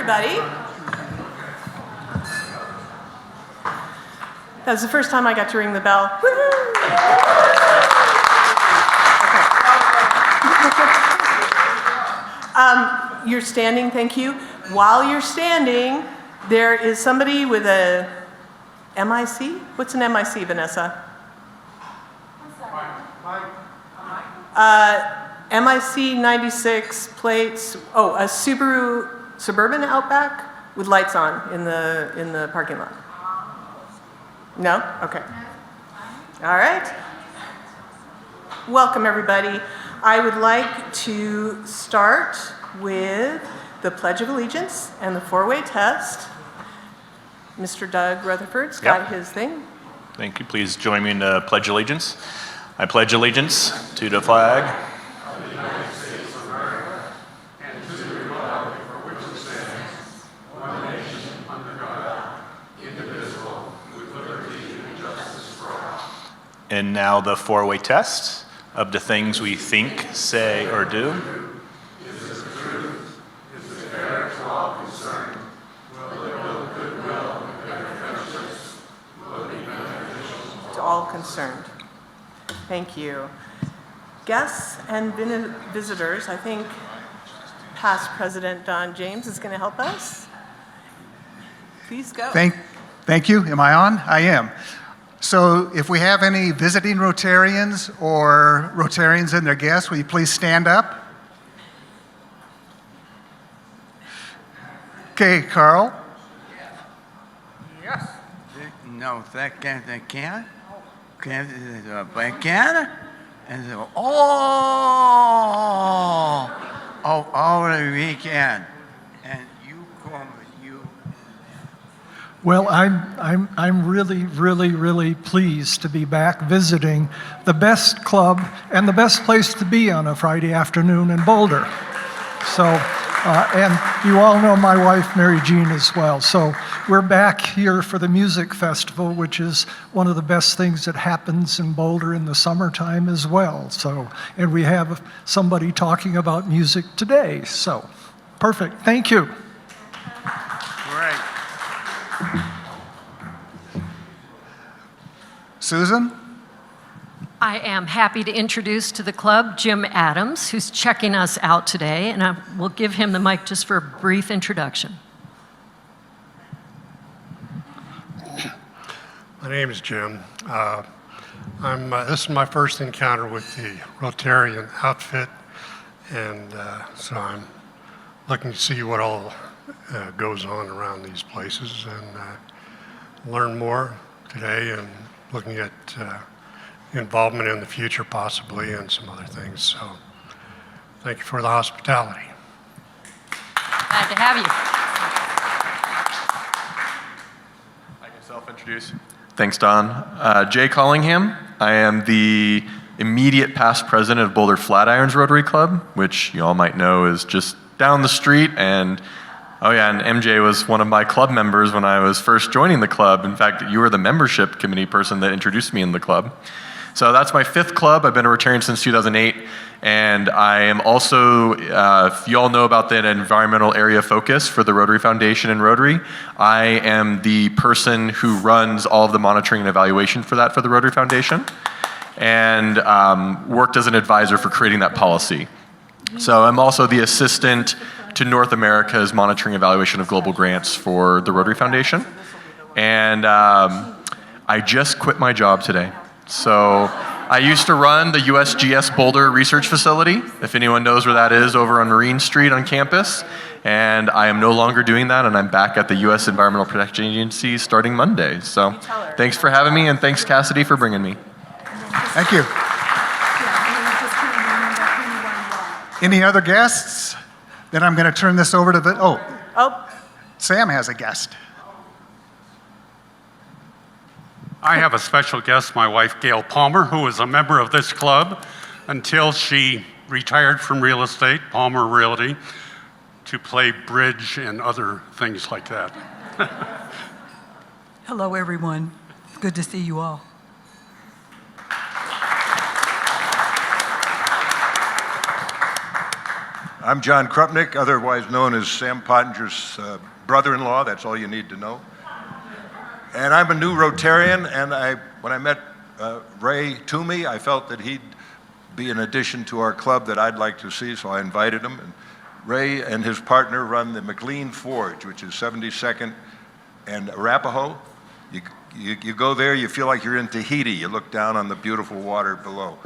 everybody. That was the first time I got to ring the bell. Okay. You're standing, thank you. While you're standing, there is somebody with a MIC? What's an MIC, Vanessa? MIC 96 plates. Oh, a Subaru Suburban Outback with lights on in the parking lot. No? Okay. All right. Welcome, everybody. I would like to start with the Pledge of Allegiance and the four-way test. Mr. Doug Rutherford's got his thing. Thank you. Please join me in the Pledge Allegiance. I pledge allegiance to the flag of the United States of America and to the republic for which it stands, one nation under God, indivisible, with liberty and justice for all. And now the four-way test of the things we think, say, or do. Is this the truth? Is it fair to all concerned? Will it build goodwill and better friendships? Will it be beneficial to all concerned? Thank you. Guests and visitors, I think past President Don James is going to help us. Please go. Thank you. Am I on? I am. So if we have any visiting Rotarians or Rotarians and their guests, will you please stand up? Okay, Carl. Yes. No, that can't. Can? And so, over the weekend, and you come, you. Well, I'm really pleased to be back visiting the best club and the best place to be on a Friday afternoon in Boulder. So, and you all know my wife, Mary Jean, as well. So we're back here for the music festival, which is one of the best things that happens in Boulder in the summertime as well. So, and we have somebody talking about music today. So, perfect. Thank you. Great. Susan? I am happy to introduce to the club Jim Adams, who's checking us out today, and I will give him the mic just for a brief introduction. My name is Jim. This is my first encounter with the Rotarian outfit, and so I'm looking to see what all goes on around these places and learn more today, and looking at involvement in the future possibly and some other things. So thank you for the hospitality. Glad to have you. I can self-introduce. Thanks, Don. Jay Collingham. I am the immediate past president of Boulder Flatirons Rotary Club, which you all might know is just down the street. And and MJ was one of my club members when I was first joining the club. In fact, you were the membership committee person that introduced me in the club. So that's my fifth club. I've been a Rotarian since 2008. And I am also, if you all know about the environmental area focus for the Rotary Foundation and Rotary, I am the person who runs all of the monitoring and evaluation for that for the Rotary Foundation, and worked as an advisor for creating that policy. So I'm also the assistant to North America's monitoring evaluation of global grants for the Rotary Foundation. And I just quit my job today. So I used to run the USGS Boulder Research Facility, if anyone knows where that is, over on Marine Street on campus. And I am no longer doing that, and I'm back at the U.S. Environmental Protection Agency starting Monday. So thanks for having me, and thanks, Cassidy, for bringing me. Thank you. Any other guests? Then I'm going to turn this over to Sam has a guest. I have a special guest, my wife, Gail Palmer, who was a member of this club until she retired from real estate, Palmer Realty, to play bridge and other things like that. Hello, everyone. Good to see you all. I'm John Krupnick, otherwise known as Sam Pottinger's brother-in-law. That's all you need to know. And I'm a new Rotarian, and when I met Ray Toomey, I felt that he'd be an addition to our club that I'd like to see, so I invited him. And Ray and his partner run the McLean Forge, which is 72nd and Arapahoe. You go there, you feel like you're in Tahiti. You look down on the beautiful water below,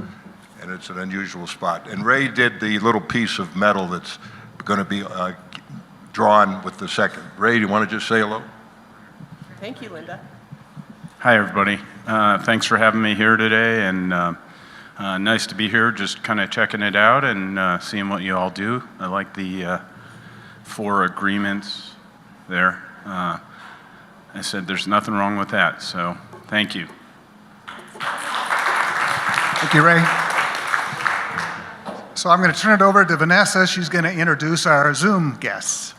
and it's an unusual spot. And Ray did the little piece of metal that's going to be drawn with the second. Ray, do you want to just say hello? Thank you, Linda. Hi, everybody. Thanks for having me here today, and nice to be here, just kind of checking it out and seeing what you all do. I like the 4 agreements there. I said there's nothing wrong with that, so thank you. Thank you, Ray. So I'm going to turn it over to Vanessa. She's going to introduce our Zoom guests.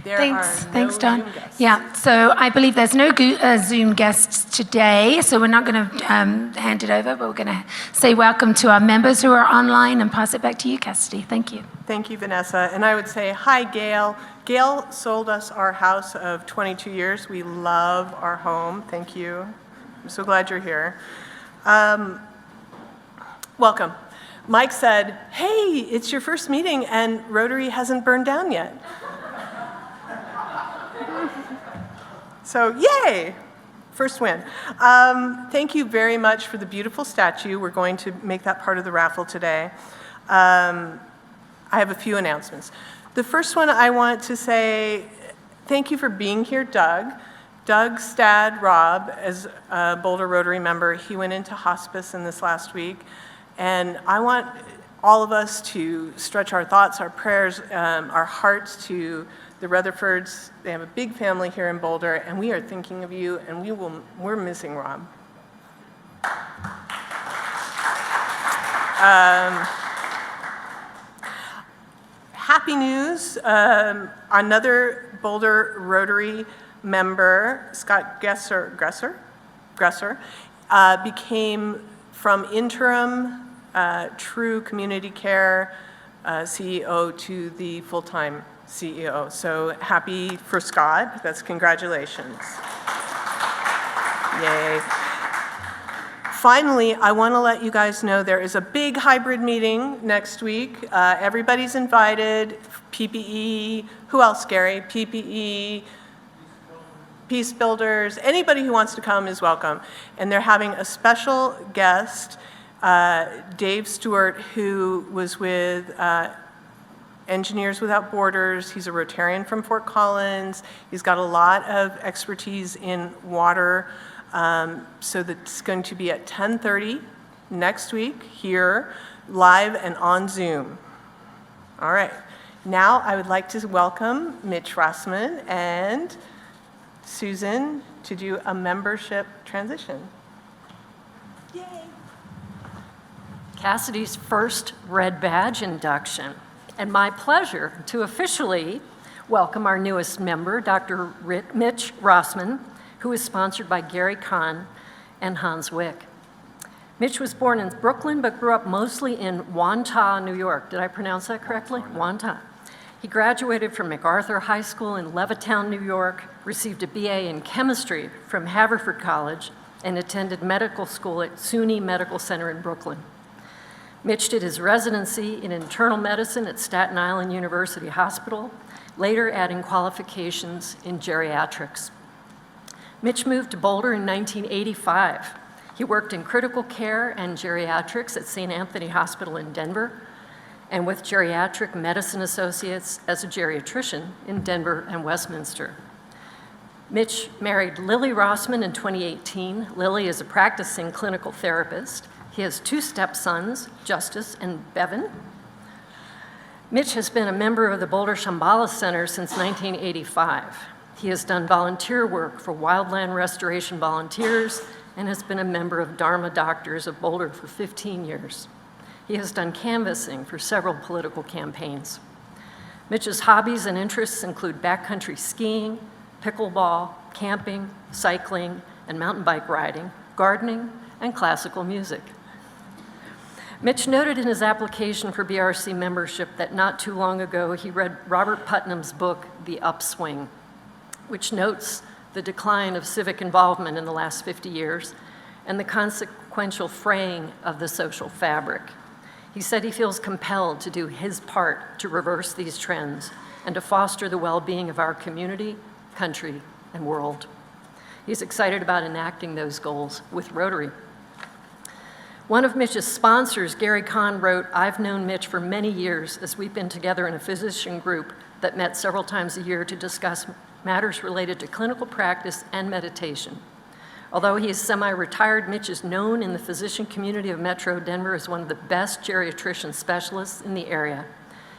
Thanks, Don. Yeah, so I believe there's no Zoom guests today, so we're not going to hand it over, but we're going to say welcome to our members who are online and pass it back to you, Cassidy. Thank you. Thank you, Vanessa. And I would say, hi, Gail. Gail sold us our house of 22 years. We love our home. Thank you. I'm so glad you're here. Welcome. Mike said, hey, it's your first meeting and Rotary hasn't burned down yet. So, yay! First win. Thank you very much for the beautiful statue. We're going to make that part of the raffle today. I have a few announcements. The first one, I want to say thank you for being here, Doug. Doug Stad Robb, as a Boulder Rotary member, he went into hospice in this last week. And I want all of us to stretch our thoughts, our prayers, our hearts to the Rutherfords. They have a big family here in Boulder, and we are thinking of you, and we're missing Rob. Happy news, another Boulder Rotary member, Scott Gresser, became from interim true community care CEO to the full-time CEO. So happy for Scott. That's congratulations. Yay. Finally, I want to let you guys know there is a big hybrid meeting next week. Everybody's invited. PPE, who else, Gary? PPE, Peace Builders, anybody who wants to come is welcome. And they're having a special guest, Dave Stewart, who was with Engineers Without Borders. He's a Rotarian from Fort Collins. He's got a lot of expertise in water. So that's going to be at 10:30 next week here, live and on Zoom. All right. Now I would like to welcome Mitch Rossman and Susan to do a membership transition. Yay. Cassidy's first red badge induction. And my pleasure to officially welcome our newest member, Dr. Mitch Rossman, who is sponsored by Gary Kahn and Hans Wick. Mitch was born in Brooklyn, but grew up mostly in Wantagh, New York. Did I pronounce that correctly? Wantagh. He graduated from MacArthur High School in Levittown, New York, received a BA in chemistry from Haverford College, and attended medical school at SUNY Medical Center in Brooklyn. Mitch did his residency in internal medicine at Staten Island University Hospital, later adding qualifications in geriatrics. Mitch moved to Boulder in 1985. He worked in critical care and geriatrics at St. Anthony Hospital in Denver, and with Geriatric Medicine Associates as a geriatrician in Denver and Westminster. Mitch married Lily Rossman in 2018. Lily is a practicing clinical therapist. He has 2 stepsons, Justice and Bevan. Mitch has been a member of the Boulder Shambhala Center since 1985. He has done volunteer work for wildland restoration volunteers and has been a member of Dharma Doctors of Boulder for 15 years. He has done canvassing for several political campaigns. Mitch's hobbies and interests include backcountry skiing, pickleball, camping, cycling, and mountain bike riding, gardening, and classical music. Mitch noted in his application for BRC membership that not too long ago he read Robert Putnam's book, The Upswing, which notes the decline of civic involvement in the last 50 years and the consequential fraying of the social fabric. He said he feels compelled to do his part to reverse these trends and to foster the well-being of our community, country, and world. He's excited about enacting those goals with Rotary. One of Mitch's sponsors, Gary Kahn, wrote, "I've known Mitch for many years as we've been together in a physician group that met several times a year to discuss matters related to clinical practice and meditation. Although he is semi-retired, Mitch is known in the physician community of Metro Denver as one of the best geriatrician specialists in the area.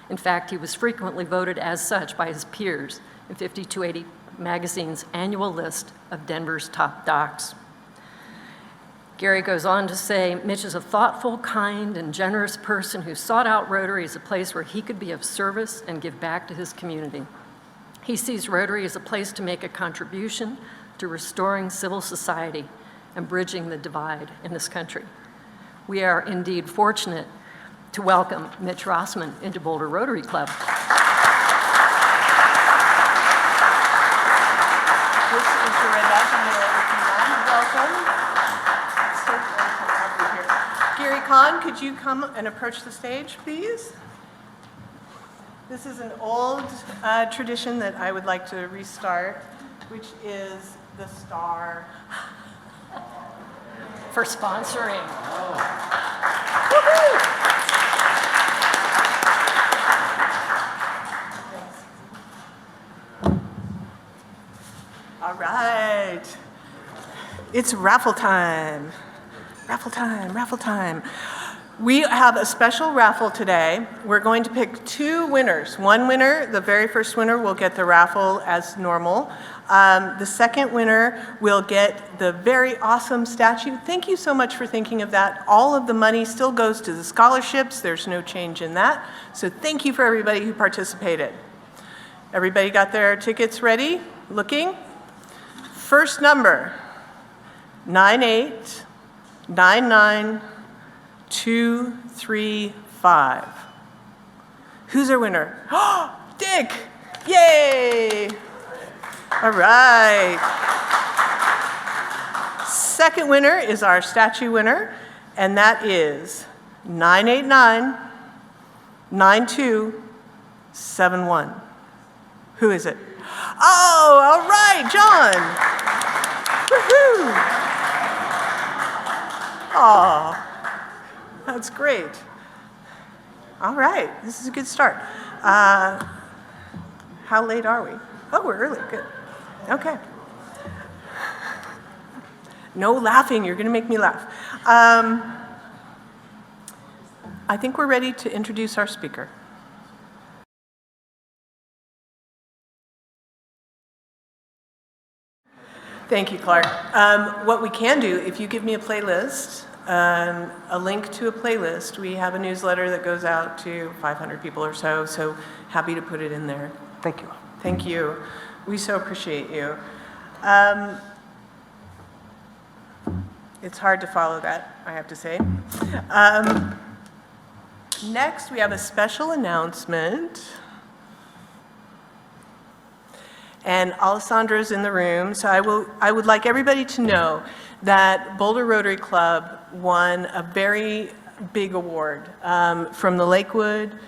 In fact, he was frequently voted as such by his peers in 5280 magazine's annual list of Denver's top docs." Gary goes on to say, "Mitch is a thoughtful, kind, and generous person who sought out Rotary as a place where he could be of service and give back to his community. He sees Rotary as a place to make a contribution to restoring civil society and bridging the divide in this country. We are indeed fortunate to welcome Mitch Rossman into Boulder Rotary Club." This is your red badge. I'm going to open mine. Welcome. It's so great to have you here. Gary Kahn, could you come and approach the stage, please? This is an old tradition that I would like to restart, which is the star. For sponsoring. Woohoo! All right. It's raffle time. Raffle time, raffle time. We have a special raffle today. We're going to pick two winners. One winner, the very first winner, will get the raffle as normal. The second winner will get the very awesome statue. Thank you so much for thinking of that. All of the money still goes to the scholarships. There's no change in that. So thank you for everybody who participated. Everybody got their tickets ready? Looking? First number, 9899235. Who's our winner? Oh, Dick! Yay! All right. Second winner is our statue winner, and that is 9899271. Who is it? Oh, all right, John. Woohoo! Oh, that's great. All right, this is a good start. How late are we? Oh, we're early, good. Okay. No laughing, you're gonna make me laugh. I think we're ready to introduce our speaker. Thank you, Clark. What we can do, if you give me a playlist, a link to a playlist, we have a newsletter that goes out to 500 people or so, so happy to put it in there. Thank you. Thank you. We so appreciate you. It's hard to follow that, I have to say. Next, we have a special announcement. And Alessandro's in the room, so I would like everybody to know that Boulder Rotary Club won a very big award from the Lakewood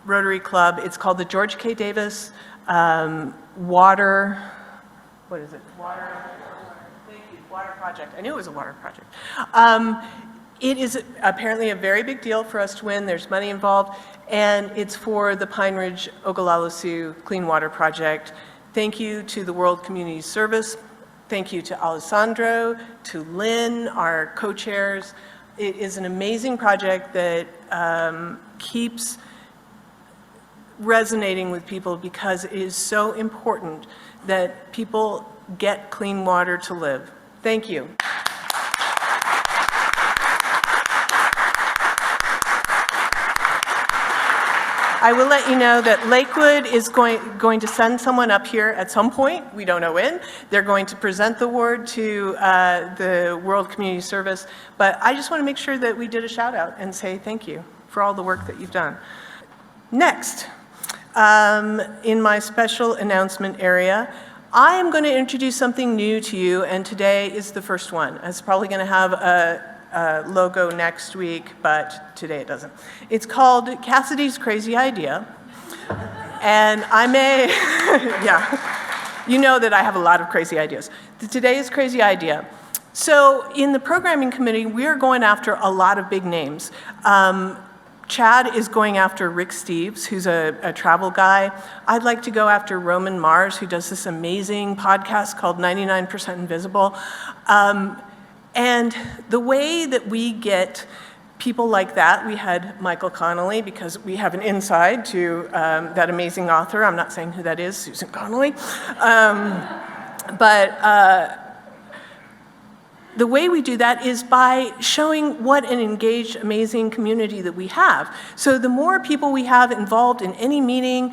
Rotary Club. It's called the George K. Davis Water Project. I knew it was a water project. It is apparently a very big deal for us to win. There's money involved, and it's for the Pine Ridge Ogallala Sioux Clean Water Project. Thank you to the World Community Service. Thank you to Alessandro, to Lynn, our co-chairs. It is an amazing project that keeps resonating with people because it is so important that people get clean water to live. Thank you. I will let you know that Lakewood is going to send someone up here at some point. We don't know when. They're going to present the award to the World Community Service. But I just want to make sure that we did a shout out and say thank you for all the work that you've done. Next, in my special announcement area, I am going to introduce something new to you, and today is the first one. It's probably going to have a logo next week, but today it doesn't. It's called Cassidy's Crazy Idea, and I may, yeah, you know that I have a lot of crazy ideas. Today's crazy idea. So in the programming committee, we are going after a lot of big names. Chad is going after Rick Steves, who's a travel guy. I'd like to go after Roman Mars, who does this amazing podcast called 99% Invisible. And the way that we get people like that, we had Michael Connolly, because we have an inside to that amazing author. I'm not saying who that is, Susan Connolly. The way we do that is by showing what an engaged, amazing community that we have. So the more people we have involved in any meeting,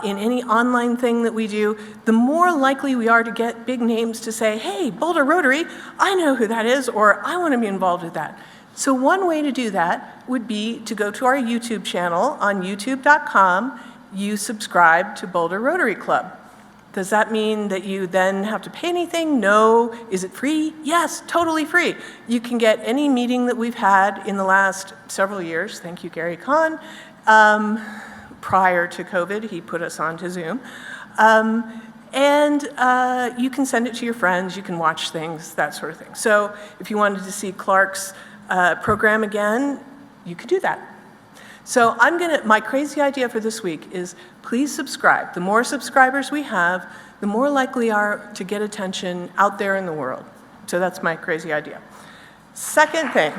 in any online thing that we do, the more likely we are to get big names to say, hey, Boulder Rotary, I know who that is, or I want to be involved with that. So one way to do that would be to go to our YouTube channel on youtube.com. You subscribe to Boulder Rotary Club. Does that mean that you then have to pay anything? No. Is it free? Yes, totally free. You can get any meeting that we've had in the last several years. Thank you, Gary Kahn. Prior to COVID, he put us onto Zoom. You can send it to your friends. You can watch things, that sort of thing. So if you wanted to see Clark's program again, you could do that. So my crazy idea for this week is please subscribe. The more subscribers we have, the more likely we are to get attention out there in the world. So that's my crazy idea. Second thing,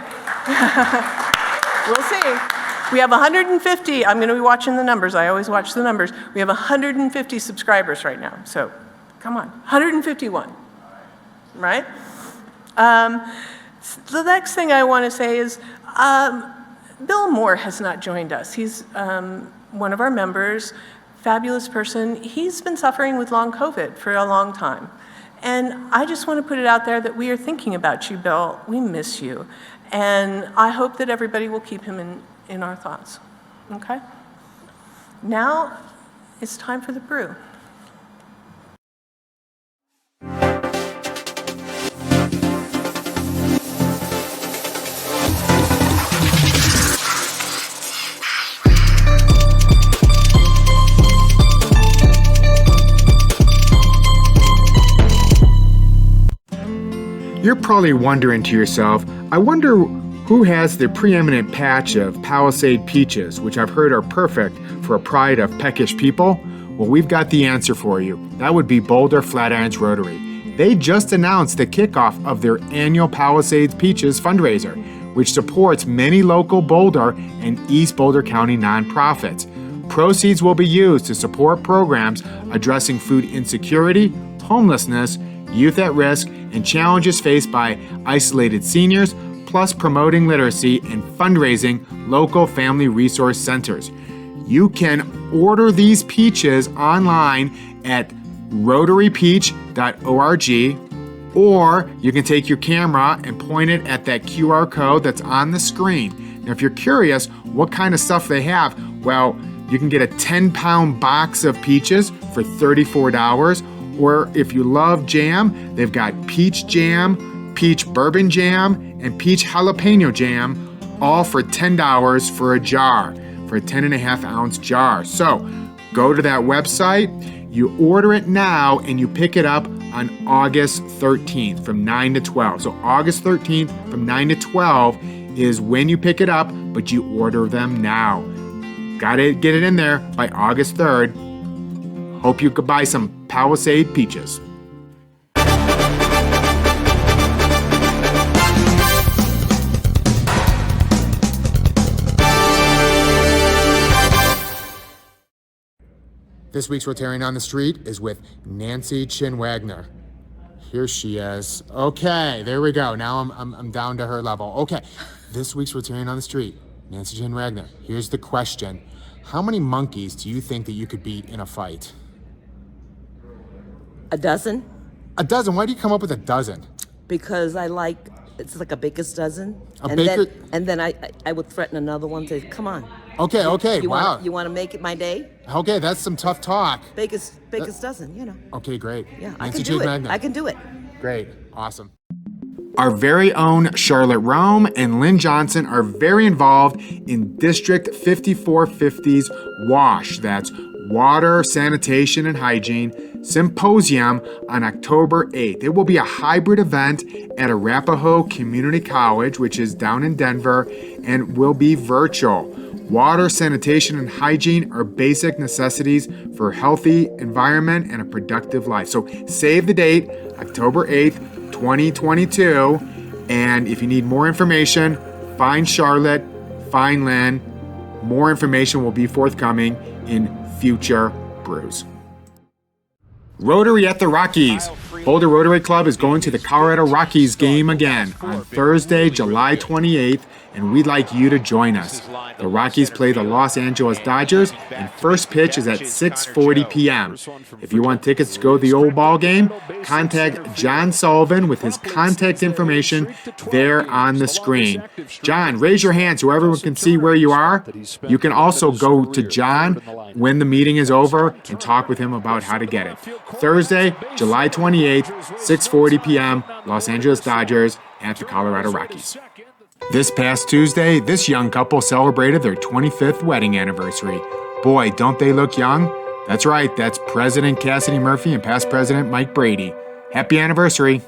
we'll see. We have 150, I'm gonna be watching the numbers, I always watch the numbers. We have 150 subscribers right now, so come on, 151, right? The next thing I wanna say is, Bill Moore has not joined us. He's one of our members, fabulous person. He's been suffering with long COVID for a long time. And I just want to put it out there that we are thinking about you, Bill. We miss you. And I hope that everybody will keep him in our thoughts. Okay? Now it's time for the brew. You're probably wondering to yourself, I wonder who has the preeminent patch of Palisade peaches, which I've heard are perfect for a pride of peckish people? Well, we've got the answer for you. That would be Boulder Flatirons Rotary. They just announced the kickoff of their annual Palisades Peaches fundraiser, which supports many local Boulder and East Boulder County nonprofits. Proceeds will be used to support programs addressing food insecurity, homelessness, youth at risk, and challenges faced by isolated seniors, plus promoting literacy and fundraising local family resource centers. You can order these peaches online at rotarypeach.org, or you can take your camera and point it at that QR code that's on the screen. Now, if you're curious what kind of stuff they have, well, you can get a 10-pound box of peaches for $34. Or if you love jam, they've got peach jam, peach bourbon jam, and peach jalapeno jam, all for $10 for a jar, for a 10.5-ounce jar. So go to that website, you order it now, and you pick it up on August 13th from 9 to 12. So August 13th from 9 to 12 is when you pick it up, but you order them now. Gotta get it in there by August 3rd. Hope you could buy some Palisade peaches. This week's Rotarian on the Street is with Nancy Chin Wagner. Here she is. Okay, there we go. Now I'm down to her level. Okay, this week's Rotarian on the Street Nancy Jane Wagner, here's the question. How many monkeys do you think that you could beat in a fight? A dozen? A dozen? Why do you come up with a dozen? Because it's like a baker's dozen. And then I would threaten another one to, come on. Okay, wow. You want to make it my day? Okay, that's some tough talk. Baker's dozen, you know. Okay, great. Yeah, Nancy I can Jane do it. Wagner. I can do it. Great, awesome. Our very own Charlotte Rome and Lynn Johnson are very involved in District 5450's WASH, that's Water, Sanitation, and Hygiene Symposium on October 8th. It will be a hybrid event at Arapahoe Community College, which is down in Denver, and will be virtual. Water, sanitation, and hygiene are basic necessities for a healthy environment and a productive life. So save the date, October 8th, 2022. And if you need more information, find Charlotte, find Lynn. More information will be forthcoming in future brews. Rotary at the Rockies. Boulder Rotary Club is going to the Colorado Rockies game again on Thursday, July 28th, and we'd like you to join us. The Rockies play the Los Angeles Dodgers, and first pitch is at 6:40 p.m. If you want tickets to go to the old ball game, contact John Sullivan with his contact information there on the screen. John, raise your hand so everyone can see where you are. You can also go to John when the meeting is over and talk with him about how to get it. Thursday, July 28th, 6:40 p.m., Los Angeles Dodgers at the Colorado Rockies. This past Tuesday, this young couple celebrated their 25th wedding anniversary. Boy, don't they look young? That's right, that's President Cassidy Murphy and past President Mike Brady. Happy anniversary.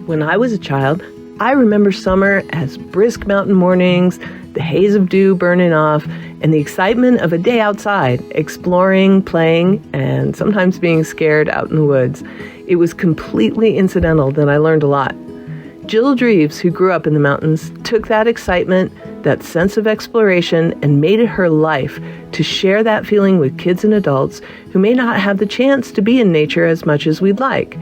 When I was a child, I remember summer as brisk mountain mornings, the haze of dew burning off, and the excitement of a day outside, exploring, playing, and sometimes being scared out in the woods. It was completely incidental that I learned a lot. Jill Dreves, who grew up in the mountains, took that excitement, that sense of exploration, and made it her life to share that feeling with kids and adults who may not have the chance to be in nature as much as we'd like.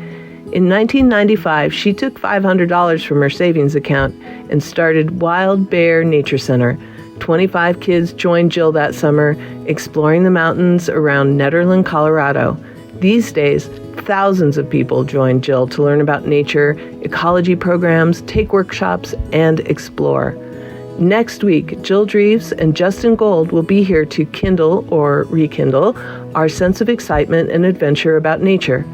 In 1995, she took $500 from her savings account and started Wild Bear Nature Center. 25 kids joined Jill that summer, exploring the mountains around Nederland, Colorado. These days, thousands of people join Jill to learn about nature, ecology programs, take workshops, and explore. Next week, Jill Dreves and Justin Gold will be here to kindle or rekindle our sense of excitement and adventure about nature.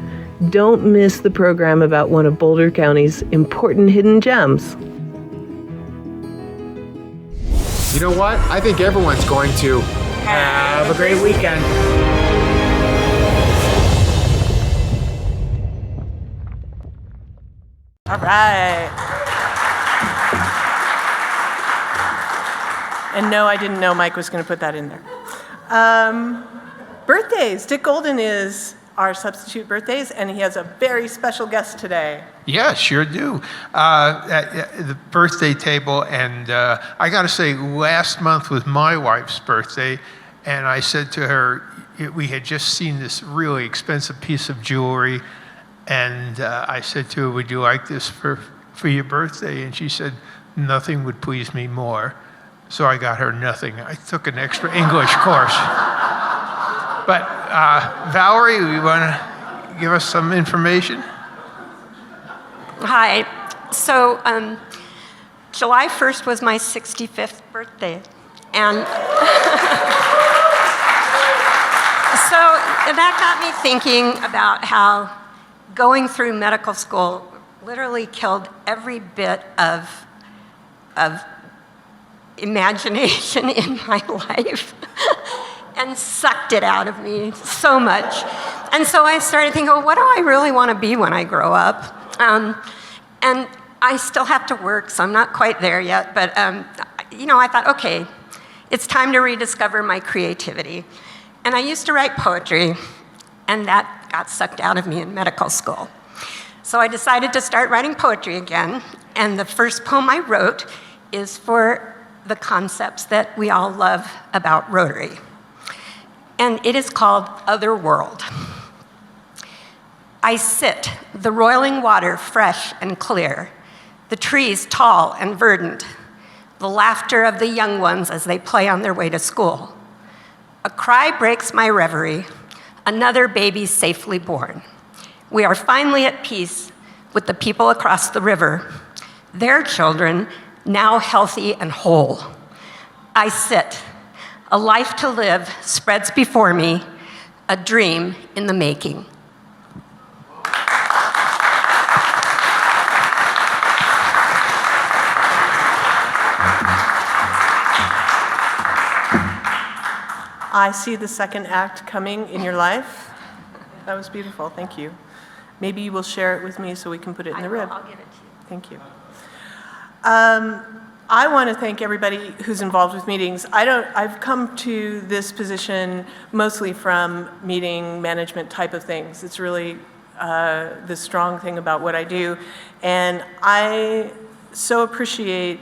Don't miss the program about one of Boulder County's important hidden gems. You know what? I think everyone's going to have a great weekend. All right. And no, I didn't know Mike was going to put that in there. Birthdays. Dick Golden is our substitute birthdays, and he has a very special guest today. Yeah, sure do. At the birthday table, and I got to say, last month was my wife's birthday, and I said to her, we had just seen this really expensive piece of jewelry, and I said to her, would you like this for your birthday? And she said, nothing would please me more. So I got her nothing. I took an extra English course. But Valerie, you want to give us some information? Hi. So July 1st was my 65th birthday. And so that got me thinking about how going through medical school literally killed every bit of imagination in my life. And sucked it out of me so much. And so I started thinking, well, what do I really want to be when I grow up? And I still have to work, so I'm not quite there yet. But, I thought, okay, it's time to rediscover my creativity. And I used to write poetry, and that got sucked out of me in medical school. So I decided to start writing poetry again. And the first poem I wrote is for the concepts that we all love about Rotary. And it is called Other World. I sit, the roiling water fresh and clear, the trees tall and verdant, the laughter of the young ones as they play on their way to school. A cry breaks my reverie, another baby safely born. We are finally at peace with the people across the river, their children now healthy and whole. I sit, a life to live spreads before me, a dream in the making. I see the second act coming in your life. That was beautiful, thank you. Maybe you will share it with me so we can put it in the rib. I'll give it to you. Thank you. I want to thank everybody who's involved with meetings. I've come to this position mostly from meeting management type of things. It's really the strong thing about what I do. And I so appreciate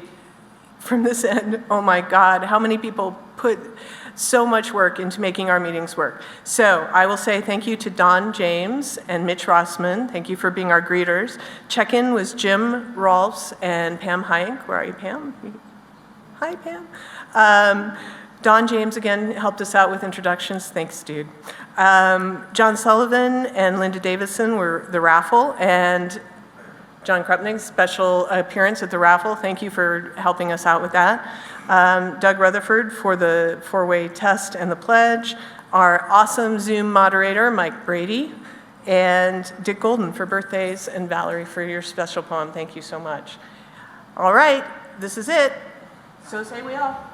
from this end, oh my God, how many people put so much work into making our meetings work. So I will say thank you to Don James and Mitch Rossman. Thank you for being our greeters. Check-in was Jim Rolfs and Pam Hike. Where are you, Pam? Hi, Pam. Don James again helped us out with introductions. Thanks, dude. John Sullivan and Linda Davison were the Raffle, and John Krupnik's special appearance at the Raffle. Thank you for helping us out with that. Doug Rutherford for the four-way test and the pledge. Our awesome Zoom moderator, Mike Brady. And Dick Golden for birthdays, and Valerie for your special poem. Thank you so much. All right, this is it. So say we all.